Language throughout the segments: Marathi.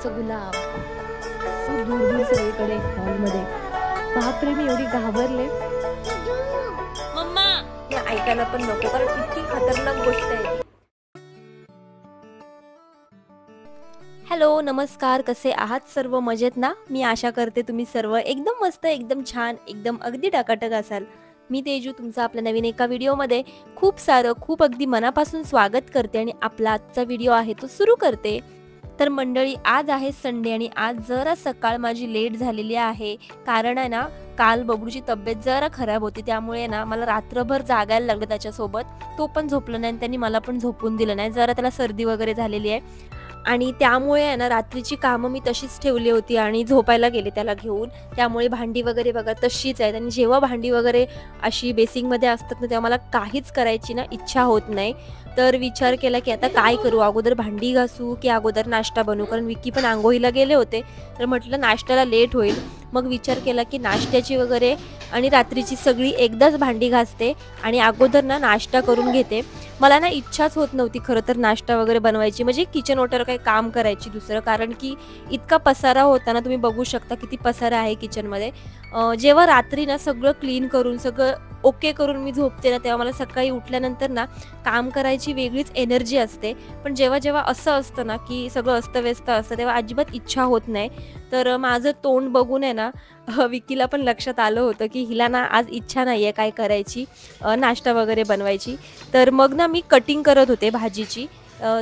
असं गुलाब खूप दूर दूर सगळीकडे हॉलमध्ये. बापरे, मी एवढी घाबरले. मम्मा ऐकायला पण नको, कारण इतकी खतरनाक गोष्ट आहे. हॅलो, नमस्कार. कसे आहात सर्व? मजेत ना? मी आशा करते तुम्ही सर्व एकदम मस्त, एकदम छान, एकदम अगदी टकाटक असाल. मी तेजू तुमचं आपल्या नवीन एका व्हिडिओमध्ये खूप अगदी मनापासून स्वागत करते आणि आपला आजचा व्हिडिओ आहे तो सुरू करते. तर मंडळी, आज आहे संडे आणि आज जरा सकाळ माझी लेट झालेली आहे. कारण आहे ना, काल बबडूची तब्येत जरा खराब होती, त्यामुळे ना मला रात्रभर जागायला लागलं त्याच्यासोबत. तो पण झोपला नाही आणि त्यांनी मला पण झोपून दिलं नाही. जरा त्याला सर्दी वगैरे झालेली आहे आणि त्यामुळे आहे ना रात्रीची कामं मी तशीच ठेवली होती आणि झोपायला गेले त्याला घेऊन. त्यामुळे भांडी वगैरे बघा तशीच आहेत आणि जेव्हा भांडी वगैरे अशी बेसिंगमध्ये असतात ना, तेव्हा मला काहीच करायची ना इच्छा होत नाही. तर विचार केला की आता काय करू, अगोदर भांडी घासू की अगोदर नाश्ता बनवू, कारण विकी पण आंघोळीला गेले होते. तर म्हटलं नाश्त्याला लेट होईल. मग विचार केला की नाश्त्याची वगैरे आणि रात्रीची सगळी एकदाच भांडी घासते आणि अगोदर ना नाश्ता करून घेते. मला ना इच्छाच होत नव्हती खरं तर नाश्ता वगैरे बनवायची, म्हणजे किचन ओट्यावर काही काम करायची दुसरं, कारण की इतका पसारा होता ना, तुम्ही बघू शकता किती पसारा आहे किचनमध्ये. जेव्हा रात्री ना सगळं क्लीन करून सगळं ओके करून मी झोपते ना, तेव्हा मला सकाळी उठल्यानंतर ना काम करायची वेगळीच एनर्जी असते. पण जेव्हा जेव्हा असं असतं ना की सगळं अस्तव्यस्त असतं, तेव्हा अजिबात इच्छा होत नाही. तर माझं तोंड बघून आहे ना विकीला पण लक्षात आलं होतं की हिला ना आज इच्छा नाही आहे काय करायची, नाश्ता वगैरे बनवायची. तर मग ना मी कटिंग करत होते भाजीची.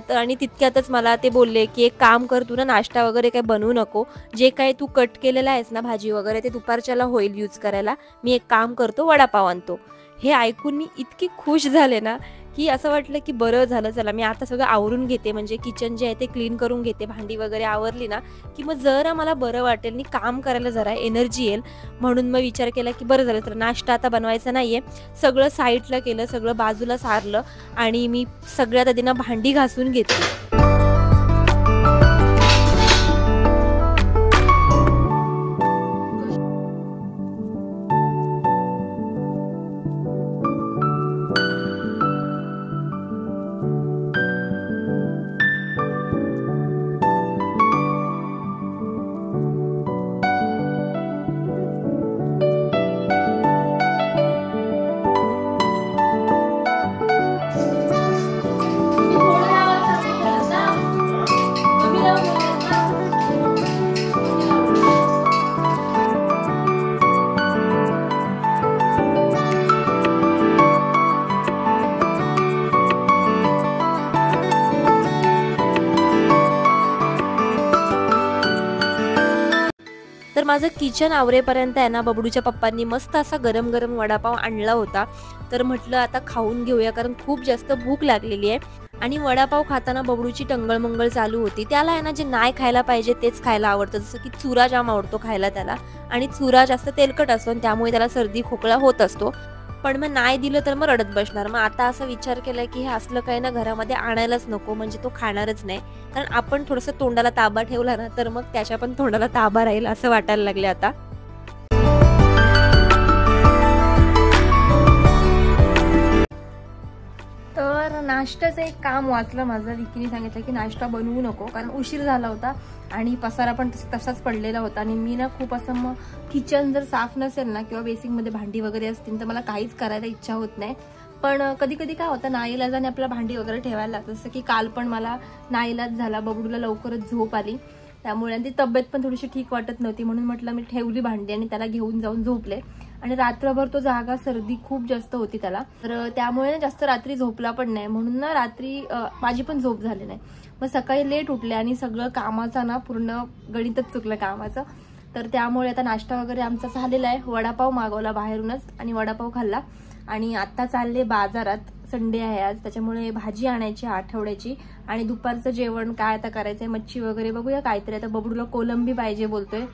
तर आणि तितक्यातच मला ते बोलले की एक काम कर, तू ना नाश्ता वगैरे काही बनवू नको, जे काही तू कट केलेलं आहेस ना भाजी वगैरे ते दुपारच्याला होईल यूज करायला. मी एक काम करतो, वडापाव आणतो. हे ऐकून मी इतकी खुश झाले ना की असं वाटलं की बरं झालं, चला मी आता सगळं आवरून घेते, म्हणजे किचन जे आहे ते क्लीन करून घेते. भांडी वगैरे आवरली ना की मग जरा मला बरं वाटेल आणि काम करायला जरा एनर्जी येईल. म्हणून मग विचार केला की बरं झालं, तर नाश्ता आता बनवायचा नाही आहे. सगळं साईडला केलं, सगळं बाजूला सारलं आणि मी सगळ्यात आधी ना भांडी घासून घेतली. तर माझं किचन आवरेपर्यंत आहे ना बबडूच्या पप्पांनी मस्त असा गरम गरम वडापाव आणला होता. तर म्हटलं आता खाऊन घेऊया, कारण खूप जास्त भूक लागलेली आहे. आणि वडापाव खाताना बबडूची टंगळमंगळ चालू होती. त्याला आहे ना जे नाही खायला पाहिजे तेच खायला आवडतं, जसं की चुरा जाम आवडतो खायला त्याला, आणि चुरा जास्त तेलकट असतो आणि त्यामुळे त्याला सर्दी खोकला होत असतो. पण मग नाही दिलं तर मग रडत बसणार. मग आता असा विचार केला की हे असलं काही ना घरामध्ये आणायलाच नको, म्हणजे तो खाणारच नाही. कारण आपण थोडंसं तोंडाला ताबा ठेवला ना तर मग त्याच्या पण तोंडाला ताबा राहील असं वाटायला लागले आता. तर नाश्त्याचं एक काम वाचलं माझं. विकीने सांगितलं की नाश्ता बनवू नको, कारण उशीर झाला होता आणि पसारा पण तसाच पडलेला होता. आणि मी ना खूप असं मग किचन जर साफ नसेल ना किंवा बेसिंगमध्ये भांडी वगैरे असतील तर मला काहीच करायला इच्छा होत नाही. पण कधी कधी काय होतं, नाईलाजाने आपल्याला भांडी वगैरे ठेवायला लागतं. जसं की काल पण मला नाईलाज झाला, बबडूला लवकरच झोप आली त्यामुळे, आणि ती तब्येत पण थोडीशी ठीक वाटत नव्हती. म्हणून म्हटलं मी ठेवली भांडी आणि त्याला घेऊन जाऊन झोपले. आणि रात्रभर तो जागा, सर्दी खूप जास्त होती त्याला, तर त्यामुळे जास्त रात्री झोपला पण नाही. म्हणून ना रात्री माझी पण झोप झाली नाही. मग सकाळी लेट उठले आणि सगळं कामाचा ना पूर्ण गणितच चुकलं कामाचं. तर त्यामुळे आता नाश्ता वगैरे आमचा झालेला आहे. वडापाव मागवला बाहेरूनच आणि वडापाव खाल्ला. आणि आता चालले बाजारात, संडे आहे आज, त्याच्यामुळे भाजी आणायची आठवड्याची. आणि दुपारचं जेवण काय आता करायचंय, मच्छी वगैरे बघूया काहीतरी. आता बबडूला कोलंबी पाहिजे बोलतोय,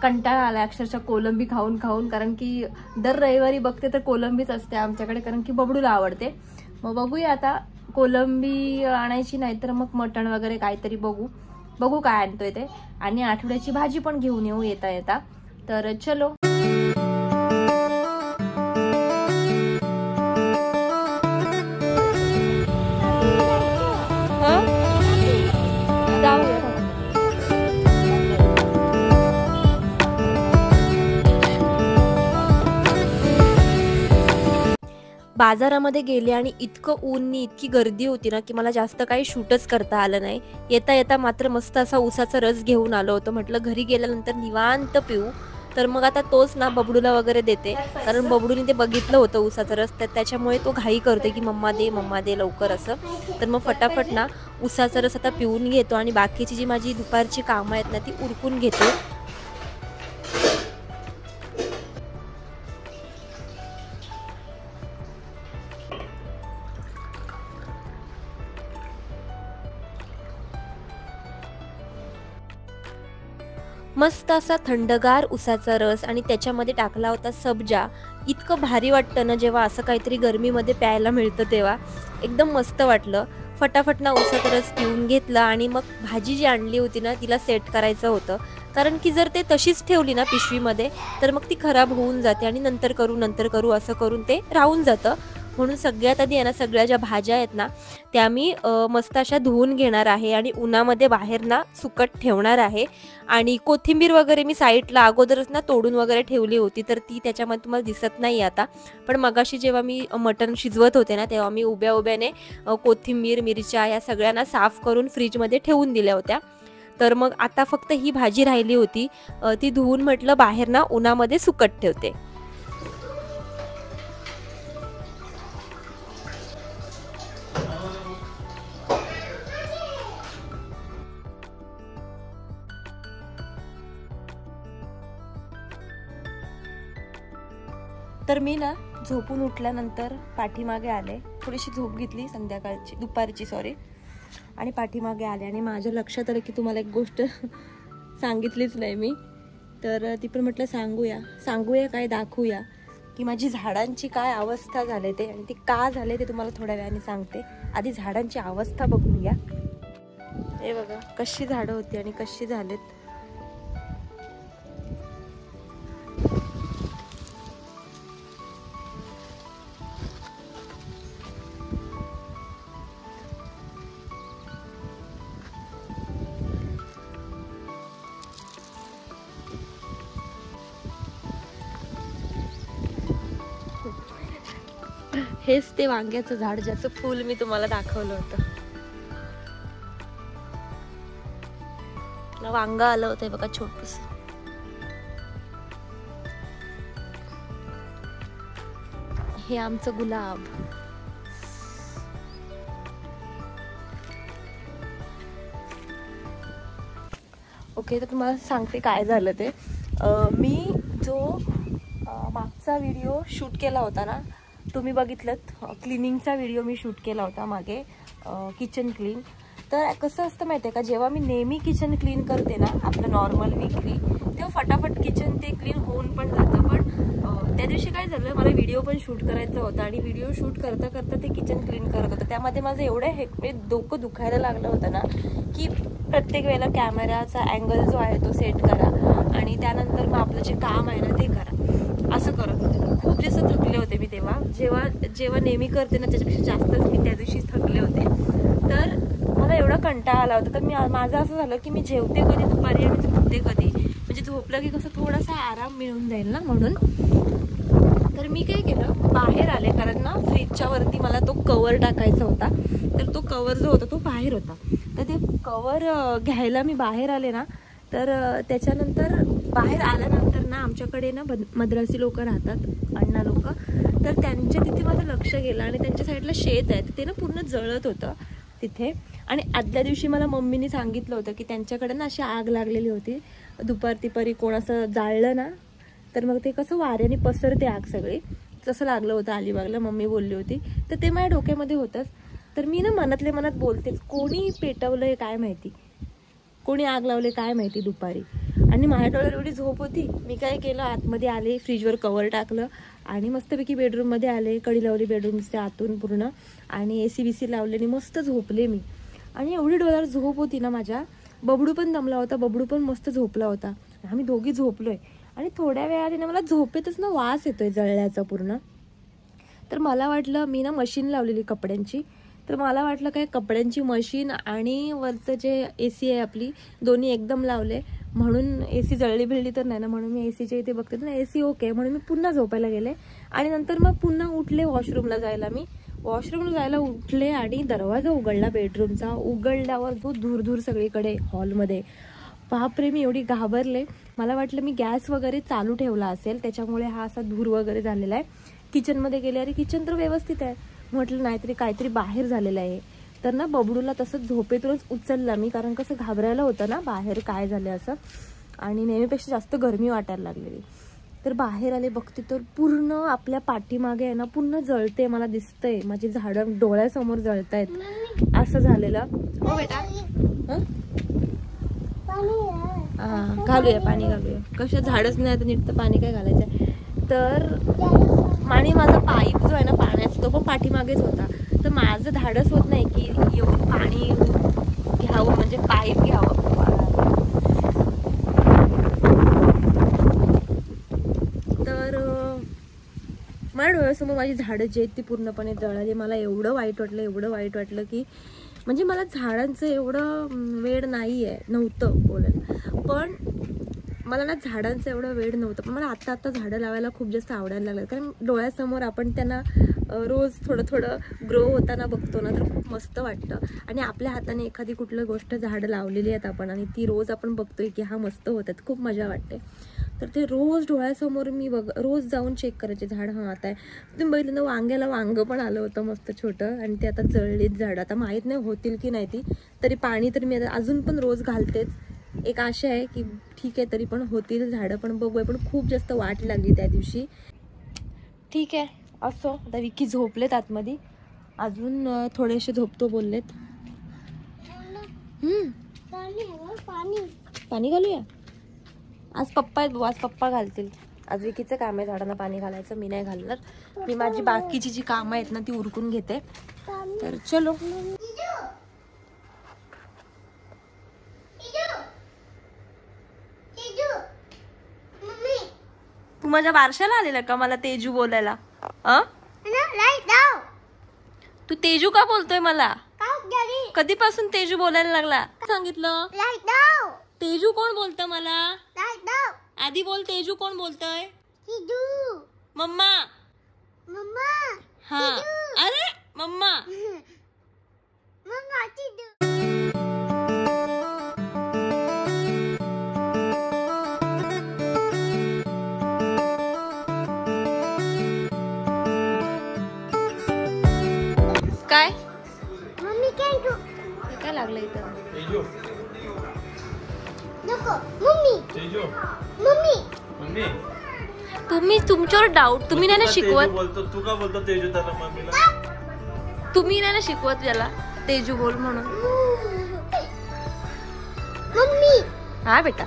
कंटाळा आला अक्षरशः कोलंबी खाऊन खाऊन, कारण की दर रविवारी बघते तर कोलंबीच असते आमच्याकडे, कारण की बबडूला आवडते. मग बघूया आता, कोलंबी आणायची नाही तर मग मटण वगैरे काहीतरी बघू काय आणतोय ते. आणि आठवड्याची भाजी पण घेऊन येऊ येता येता. तर चलो. बाजारामध्ये गेले आणि इतकं ऊननी इतकी गर्दी होती ना की मला जास्त काही शूटच करता आलं नाही. येता येता मात्र मस्त असा ऊसाचा रस घेऊन आलो होतो. म्हटलं घरी गेल्यानंतर निवांत पिऊ. तर मग आता तोच ना बबडूला वगैरे देते, कारण बबडूने ते बघितलं होतं ऊसाचा रस, तर त्याच्यामुळे तो घाई करते की मम्मा दे लवकर असं. तर मग फटाफट ना ऊसाचा रस आता पिऊन घेतो आणि बाकीची जी माझी दुपारची कामं आहेत ना ती उरकून घेते. मस्त असा थंडगार ऊसाचा रस आणि त्याच्यामध्ये टाकला होता सब्जा. इतकं भारी वाटतं ना जेव्हा असं काहीतरी गरमीमध्ये प्यायला मिळतं तेव्हा. एकदम मस्त वाटलं. फटाफट ना ऊसाचा रस पिऊन घेतला आणि मग भाजी जी आणली होती ना तिला सेट करायचं होतं, कारण की जर ते तशीच ठेवली ना पिशवीमध्ये तर मग ती खराब होऊन जाते आणि नंतर करू असं करून ते राहून जातं. म्हणून सगळ्यात आधी आहे ना सगळ्या ज्या भाज्या आहेत ना त्या मी मस्त अशा धुवून घेणार आहे आणि उन्हामध्ये बाहेर ना सुकट ठेवणार आहे. आणि कोथिंबीर वगैरे मी साईडला अगोदरच ना तोडून वगैरे ठेवली होती, तर ती त्याच्यामध्ये तुम्हाला दिसत नाही आता. पण मगाशी जेव्हा मी मटण शिजवत होते ना तेव्हा मी उभ्याने कोथिंबीर, मिरच्या या सगळ्यांना साफ करून फ्रीजमध्ये ठेवून दिल्या होत्या. तर मग आता फक्त ही भाजी राहिली होती, ती धुवून म्हटलं बाहेर ना उन्हामध्ये सुकट ठेवते. तर मी ना झोपून उठल्यानंतर पाठीमागे आले, थोडीशी झोप घेतली दुपारची आणि पाठीमागे आले आणि माझ्या लक्षात आलं की तुम्हाला एक गोष्ट सांगितलीच नाही मी. तर ती पण म्हटलं सांगूया काय दाखवूया की माझी झाडांची काय अवस्था झाले ते, आणि ती का झाले ते तुम्हाला थोड्या वेळाने सांगते. आधी झाडांची अवस्था बघून घ्या. हे बघा कशी झाडं होती आणि कशी झालेत. हेच ते वांग्याचं झाड ज्याचं फूल मी तुम्हाला दाखवलं होतं. वांग आलं होतं बघा छोटस. हे आमचं गुलाब. ओके, तर तुम्हाला सांगते काय झालं ते. मी जो मागचा व्हिडिओ शूट केला होता ना तुम्ही बघितलंत, क्लिनिंगचा व्हिडिओ मी शूट केला होता मागे, किचन क्लीन. तर कसं असतं माहिती आहे का, जेव्हा मी नेहमी किचन क्लीन करते ना आपलं नॉर्मल वीकली, तेव्हा फटाफट किचन ते क्लीन होऊन पण जातं. पण त्या दिवशी काय झालं, मला व्हिडिओ पण शूट करायचा होता आणि व्हिडिओ शूट करता करता ते किचन क्लीन करत होतं. त्यामध्ये माझं एवढं डोकं दुखायला लागलं होतं ना की प्रत्येक वेळेला कॅमेराचा अँगल जो आहे तो सेट करा आणि त्यानंतर मग आपलं जे काम आहे ना ते करा, असं करत होते. खूप जास्त थकले होते मी तेव्हा. जेव्हा नेहमी करते ना त्याच्यापेक्षा जास्तच मी त्या दिवशी थकले होते. तर मला एवढा कंटाळा आला होता. तर माझं असं झालं की मी जेवते कधी दुपारी आणि झोपते कधी, म्हणजे झोपलं की कसं थोडासा आराम मिळून जाईल ना म्हणून. तर मी काय केलं, बाहेर आले, कारण ना फ्रीजच्या वरती मला तो कवर टाकायचा होता. तर तो कवर जो होता तो बाहेर होता. तर ते कवर घ्यायला मी बाहेर आले ना, तर त्याच्यानंतर बाहेर आल्यानंतर ना आमच्याकडे ना मद्रासी लोक राहतात, अण्णा लोक. तर त्यांच्या तिथे माझं लक्ष गेलं आणि त्यांच्या साईडला शेत आहे, ते ना पूर्ण जळत होतं तिथे. आणि आदल्या दिवशी मला मम्मीने सांगितलं होतं की त्यांच्याकडे ना अशी आग लागलेली होती, दुपारी कोण असं जाळलं ना तर मग ते कसं वाऱ्याने पसरते आग सगळी, तसं लागलं होतं अलिबागला, मम्मी बोलली होती. तर ते माझ्या डोक्यामध्ये होतंच. तर मी ना मनातल्या मनात बोलतेच, कोणी पेटवलंय काय माहिती, कोणी आग लावले काय माहिती दुपारी. आणि माझ्या डोळ्यावर एवढी झोप होती, मी काय केलं, आतमध्ये आले, फ्रीजवर कवर टाकलं आणि मस्तपैकी बेडरूममध्ये आले, कडी लावली बेडरूमच्या आतून पूर्ण आणि AC BC लावले आणि मस्त झोपले मी. आणि एवढी डोळ्यावर झोप होती ना माझ्या. बबडू पण दमला होता, बबडू पण मस्त झोपला होता, आम्ही दोघी झोपलोय. आणि थोड्या वेळाने ना मला झोपेतच ना वास येतोय जळल्याचा पूर्ण. तर मला वाटलं, मी ना मशीन लावलेली कपड्यांची, तर मला वाटलं काय कपड्यांची मशीन आणि वरचं जे AC आहे आपली, दोन्ही एकदम लावले म्हणून AC जळली भिळली तर नाही ना, म्हणून मी ACच्या इथे बघते ना AC ओके, म्हणून मी पुन्हा झोपायला गेले आणि नंतर मग पुन्हा उठले वॉशरूमला जायला. मी वॉशरूमला जायला उठले आणि दरवाजा उघडला बेडरूमचा. उघडल्यावर जो धूर सगळीकडे हॉलमध्ये. बापरे, मी एवढी घाबरले. मला वाटलं मी गॅस वगैरे चालू ठेवला असेल त्याच्यामुळे हा असा धूर वगैरे झालेला आहे. किचनमध्ये गेले, अरे किचन तर व्यवस्थित आहे. म्हटलं नाहीतरी काहीतरी बाहेर झालेलं आहे. तर ना बबडूला तसंच झोपेतूनच उचलला मी, कारण कसं घाबरायला होतं ना बाहेर काय झालं असं, आणि नेहमीपेक्षा जास्त गरमी वाटायला लागलेली. तर बाहेर आले, बघते तर पूर्ण आपल्या पाठीमागे आहे ना पूर्ण जळते, मला दिसतंय माझी झाडं डोळ्यासमोर जळतायत असं झालेलं. हो बेटा, हा घालूया पाणी घालूया. कसं झाडच नाही तर नीट तर पाणी काय घालायचं. तर आणि माझा पाईप जो आहे ना पाण्याचा तो पण पाठीमागेच होता. तर माझं धाडस होत नाही की येऊन पाणी घ्यावं, म्हणजे पाईप घ्यावं. तर माझ्या डोळ्यासमोर माझी झाडं जी आहेत ती पूर्णपणे जळाली. मला एवढं वाईट वाटलं की म्हणजे मला झाडांचं एवढं वेड नव्हतं बोलायला, पण मला ना झाडांचं एवढं वेड नव्हतं. पण मला आता झाडं लावायला खूप जास्त आवडायला लागलं, कारण डोळ्यासमोर आपण त्यांना रोज थोडं ग्रो होताना बघतो ना, तर खूप मस्त वाटतं. आणि आपल्या हाताने एखादी कुठली गोष्ट झाडं लावलेली आहेत आपण आणि ती रोज आपण बघतोय की हा मस्त होतात, खूप मजा वाटते. तर ते रोज डोळ्यासमोर मी रोज जाऊन चेक करायचे झाड. हां आता आहे तुम्ही बघितलं ना, वांग्याला वांग पण आलं होतं मस्त छोटं, आणि ते आता जळलीत झाडं. आता माहीत नाही होतील की नाही ती, तरी पाणी तर मी आता अजून पण रोज घालतेच. एक आशा आहे की ठीक आहे तरी पण होतील झाडं, पण बघूया. पण खूप जास्त वाट लागली त्या दिवशी. ठीक आहे असो, आता विकी झोपलेत आतमध्ये, अजून थोडेसे झोपतो बोललेत. पाणी घालूया. आज पप्पा आहेत, आज पप्पा घालतील. आज विकीचं काम आहे झाडांना पाणी घालायचं, मी नाही घालणार. मी माझी बाकीची जी कामं आहेत ना ती उरकून घेते. तर चलो. तू माझ्या बारशाला आलेला का मला तेजू बोलायला? तू तेजू का बोलतोय मला? कधीपासून तेजू बोलायला लागला? सांगितलं तेजू कोण बोलतं मला? आधी बोल, तेजू कोण बोलतोय? मम्मा. हा अरे मम्मा. काय मम्मी काय लागलं इथं? तुम्ही तुमच्यावर डाऊट, तुम्ही नाही ना शिकवत. तू का बोलतो तेजू त्याला मम्मीला? तुम्ही नाही ना शिकवत त्याला तेजू बोल म्हणून. हा बेटा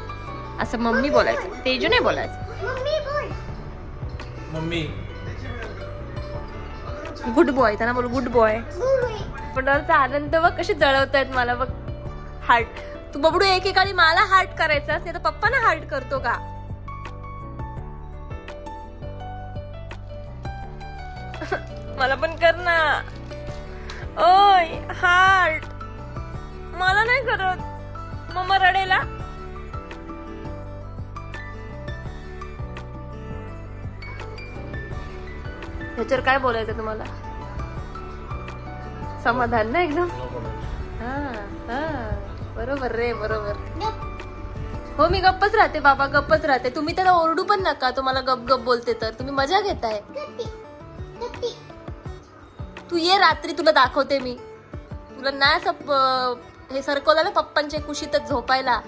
असं मम्मी बोलायचं, तेजू नाही बोलायचं. मम्मी गुड बॉय, त्यांना बोल गुड बॉय. पण आनंद बघ कशी जळवतायत मला बघ. हार्ट तू बबडू एकेकाळी मला हार्ट करायचा, नाही तर पप्पाना हार्ट करतो का? मला पण कर ना. ओय हार्ट. मला नाही करत, मम्मा रडेला. ह्याच्यावर काय बोलायचं तुम्हाला? समाधान ना एकदम. हा हा बरोबर रे, बरोबर. हो मी गप्पच राहते बाबा, गप्पच राहते. तुम्ही त्याला ओरडू पण नका, तुम्हाला गप गप बोलते तर. तुम्ही मजा घेताय. तू ये रात्री, तुला दाखवते मी. तुला नाही असं हे सरकवलं ना पप्पांच्या कुशीतच झोपायला,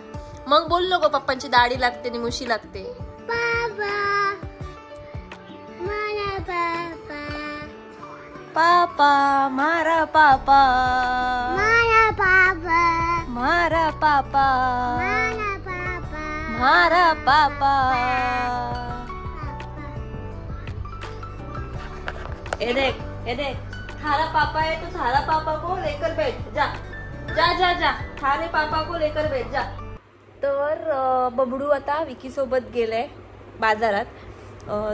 मग बोललो ग पप्पांची दाढी लागते आणि मुशी लागते. पापा मारा पापा, मारा पापा, मारा पापा, मारा पापा. ये देख, ये देख, थारा पापा है तो थारा पापा को लेकर बैठ जा, जा जा जा, थारे पापा को लेकर बैठ जा. तर बबडू आता विकी सोबत गेलाय बाजारात.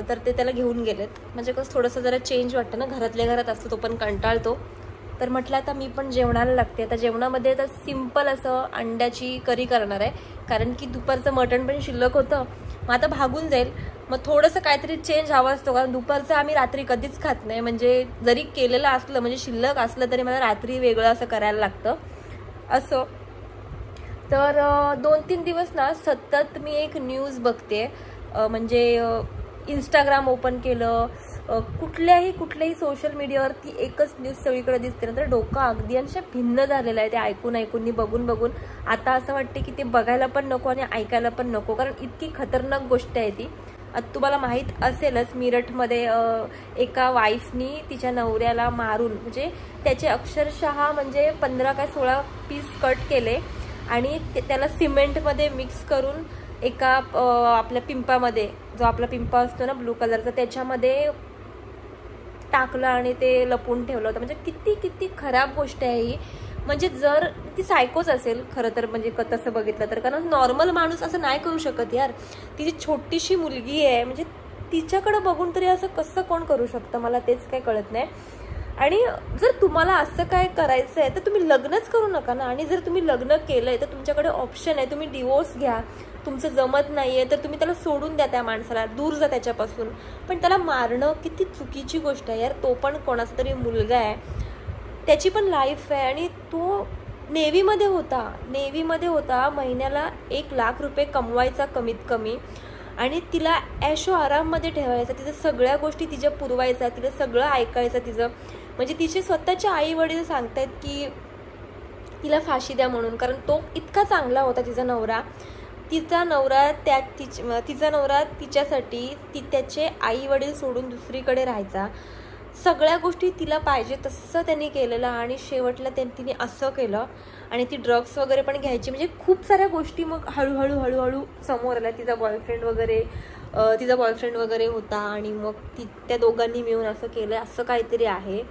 तर ते त्याला घेऊन गेलेत. म्हणजे कसं थोडंसं जरा चेंज वाटतं ना, घरातल्या घरात असतो तो पण कंटाळतो. तर म्हटलं आता मी पण जेवणाला लागते. आता जेवणामध्ये तर सिम्पल असं अंड्याची करी करणार आहे, कारण की दुपारचं मटण पण शिल्लक होतं. मग आता भागून जाईल. मग थोडंसं काहीतरी चेंज हवं असतो, कारण दुपारचं आम्ही रात्री कधीच खात नाही. म्हणजे जरी केलेलं असलं, म्हणजे शिल्लक असलं तरी मला रात्री वेगळं असं करायला लागतं. असं तर 2-3 दिवस ना सतत मी एक न्यूज बघते. म्हणजे इंस्टाग्राम ओपन केलं, कुठल्याही सोशल मीडियावरती एकच न्यूज सगळीकडे दिसते. नंतर डोकं अगदी अशा भिन्न झालेलं आहे ते ऐकून बघून. आता असं वाटते की ते बघायला पण नको आणि ऐकायला पण नको, कारण इतकी खतरनाक गोष्ट आहे ती. आता तुम्हाला माहीत असेलच, मिरठमध्ये एका वाईफनी तिच्या नवऱ्याला मारून, म्हणजे त्याचे अक्षरशः म्हणजे 15 का 16 पीस कट केले आणि त्याला सिमेंटमध्ये मिक्स करून एका आपल्या पिंपामध्ये, जो आपला पिंपा असतो ना ब्लू कलरचा, त्याच्यामध्ये टाकलं आणि ते लपून ठेवलं होतं. म्हणजे किती खराब गोष्ट आहे ही. म्हणजे जर ती सायकोच असेल खरं तर, म्हणजे तसं बघितलं तर, कारण नॉर्मल माणूस असं नाही करू शकत यार. तिची छोटीशी मुलगी आहे, म्हणजे तिच्याकडे बघून तरी असं कसं कोण करू शकतं, मला तेच काय कळत नाही. आणि जर तुम्हाला असं काय करायचं आहे तर तुम्ही लग्नच करू नका ना. आणि जर तुम्ही लग्न केलंय तर तुमच्याकडे ऑप्शन आहे, तुम्ही डिवोर्स घ्या. तुमचं जमत नाहीये तर तुम्ही त्याला सोडून द्या, त्या माणसाला दूर जा त्याच्यापासून. पण त्याला मारणं किती चुकीची गोष्ट आहे यार. तो पण कोणाचा तरी मुलगा आहे, त्याची पण लाईफ आहे. आणि तो नेव्हीमध्ये होता, महिन्याला 1 लाख रुपये कमवायचा कमीत कमी, आणि तिला ऐशो आराममध्ये ठेवायचा, तिचं सगळ्या गोष्टी तिच्या पुरवायचा, तिला सगळं ऐकायचं तिचं. म्हणजे तिचे स्वतःचे आई वडील सांगतायत की तिला फाशी द्या म्हणून, कारण तो इतका चांगला होता तिचा नवरा. तिचा नवरा तिच्यासाठी त्याचे आई वडील सोडून दुसरीकडे राहायचा. सगळ्या गोष्टी तिला पाहिजे तसं त्यांनी केलेलं, आणि शेवटला तिने असं केलं. आणि ती ड्रग्स वगैरे पण घ्यायची, म्हणजे खूप साऱ्या गोष्टी मग हळूहळू समोर आल्या. तिचा बॉयफ्रेंड वगैरे होता, आणि मग त्या दोघांनी मिळून असं केलं. असं काहीतरी आहे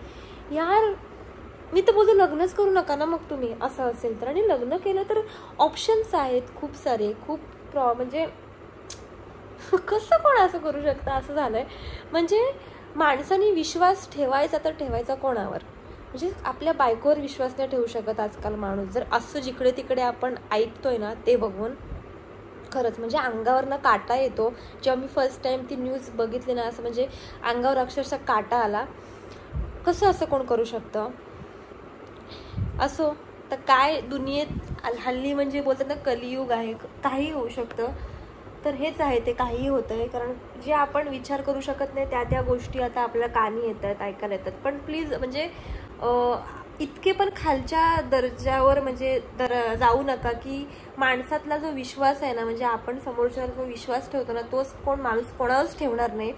यार. मी तर बोलतो लग्नच करू नका ना मग तुम्ही, असं असेल तर. आणि लग्न केलं तर ऑप्शन्स आहेत खूप सारे, म्हणजे कसं कोण असं करू शकतं, असं झालंय. म्हणजे माणसाने विश्वास ठेवायचा तर ठेवायचा कोणावर? म्हणजे आपल्या बायकोवर विश्वास नाही ठेवू शकत आजकाल माणूस. जर असं जिकडे तिकडे आपण ऐकतोय ना ते बघून खरंच म्हणजे अंगावरनं काटा येतो. जेव्हा मी फर्स्ट टाइम ती न्यूज बघितली ना, असं म्हणजे अंगावर अक्षरशः काटा आला. कसं असं कोण करू शकतं? असो तर काय, दुनियेत हल्ली म्हणजे बोलतात ना कलियुग आहे, काही होऊ शकतं. तर हेच आहे, ते काही होतं आहे. कारण जे आपण विचार करू शकत नाही त्या गोष्टी आता आपल्या कानी येतात, ऐकायला येतात. पण प्लीज म्हणजे इतके पण खालच्या दर्जावर म्हणजे जाऊ नका की माणसातला जो विश्वास आहे ना, म्हणजे आपण समोरच्यावर जो विश्वास ठेवतो ना, तोच माणूस कोणावरच ठेवणार नाही.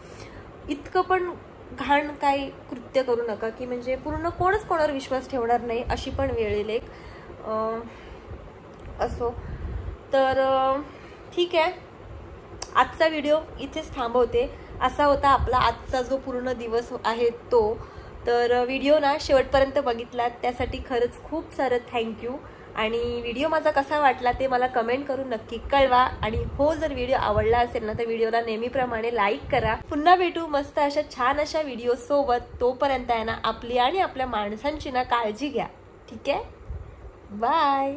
इतकं पण घाण काही कृत्य करू नका की म्हणजे पूर्ण कोणच कोणावर विश्वास ठेवणार नाही, अशी पण वेळ येईल एक. असो तर ठीक आहे, आजचा व्हिडिओ इथेच थांबवते. असा होता आपला आजचा जो पूर्ण दिवस आहे तो. तर व्हिडिओ ना शेवटपर्यंत बघितलात त्यासाठी खरंच खूप सारं थँक्यू. आणि व्हिडिओ माझा कसा वाटला ते मला कमेंट करून नक्की कळवा. आणि हो, जर व्हिडिओ आवडला असेल ना तर व्हिडिओला नेहमीप्रमाणे लाईक करा. पुन्हा भेटू मस्त अशा छान अशा व्हिडिओ सोबत. तोपर्यंत आहे ना आपली आणि आपल्या माणसांची ना काळजी घ्या. ठीक आहे, बाय.